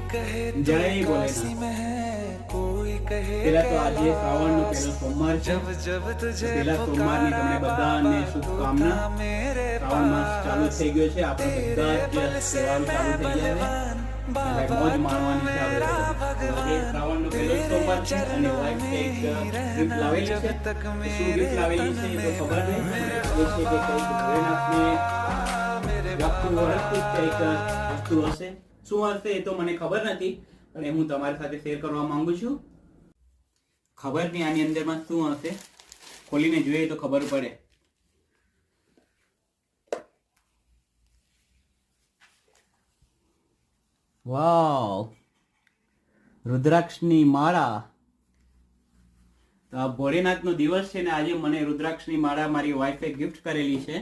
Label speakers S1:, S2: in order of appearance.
S1: જય ભોલેનાથ। પેલા તો આજે શ્રાવણનો પહેલો સોમવાર છે। પહેલા સોમવારની તમને બધાને શુભકામના। શ્રાવણ માસ ચાલુ થઈ ગયો છે, આપણે બધા જ તહેવારો ચાલુ થઈ ગયા છે, મોજ માણવાની છે આપણે। આજે શ્રાવણનો પહેલો સોમવાર છે અને વાઈફ એક ગિફ્ટ લાવેલી છે। શું ગિફ્ટ લાવેલી છે એ તો ખબર નહીં, એ છે કે કંઈક ભોલેનાથને લગતું વળગતું કંઈક વસ્તુ હશે। શું હશે એ તો મને ખબર નથી, પણ હું તમારી સાથે શેર કરવા માંગુ છું। ખબર નહીં આની અંદરમાં શું હશે, ખોલીને જોઈએ તો ખબર પડે। વાવ, રુદ્રાક્ષની માળા। તો આ ભોળેનાથનો દિવસ છે ને આજે મને રુદ્રાક્ષની માળા મારી વાઈફે ગિફ્ટ કરેલી છે।